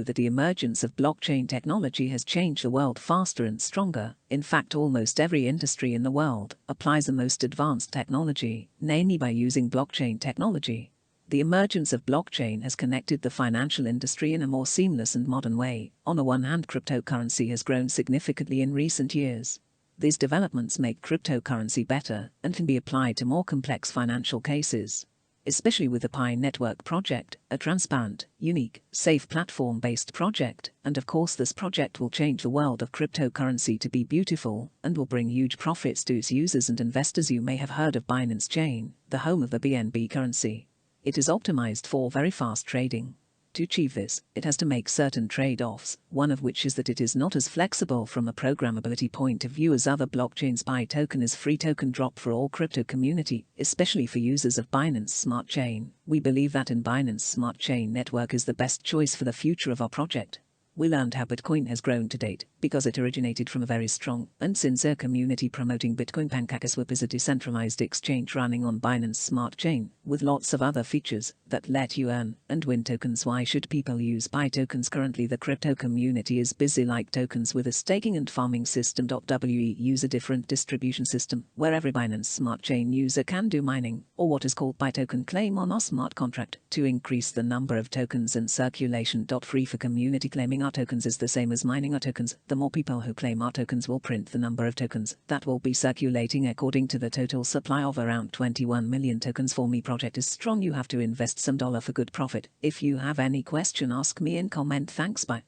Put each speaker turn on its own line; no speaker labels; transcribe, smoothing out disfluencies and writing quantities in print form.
know that the emergence of blockchain technology has changed the world faster and stronger. In fact, almost every industry in the world applies the most advanced technology, namely by using blockchain technology. The emergence of blockchain has connected the financial industry in a more seamless and modern way. On the one hand, cryptocurrency has grown significantly in recent years. These developments make cryptocurrency better and can be applied to more complex financial cases, especially with the Pi Network project, a transparent, unique, safe platform-based project, and of course this project will change the world of cryptocurrency to be beautiful and will bring huge profits to its users and investors. You may have heard of Binance Chain, the home of the BNB currency. It is optimized for very fast trading. To achieve this, it has to make certain trade-offs, one of which is that it is not as flexible from a programmability point of view as other blockchains. Pi token is free token drop for all crypto community, especially for users of Binance Smart Chain. We believe that in Binance Smart Chain network is the best choice for the future of our project. We learned how Bitcoin has grown to date because it originated from a very strong and sincere community promoting Bitcoin. PancakeSwap is a decentralized exchange running on Binance Smart Chain with lots of other features that let you earn and win tokens. Why should people use Pi tokens? Currently the crypto community is busy like tokens with a staking and farming system. We use a different distribution system where every Binance Smart Chain user can do mining or what is called Pi token claim on our smart contract to increase the number of tokens in circulation. Free for community. Claiming our tokens is the same as mining our tokens. The more people who claim our tokens will print the number of tokens that will be circulating according to the total supply of around 21 million tokens. For me, project is strong. You have to invest some dollar for good profit. If you have any question, ask me in comment. Thanks. Bye.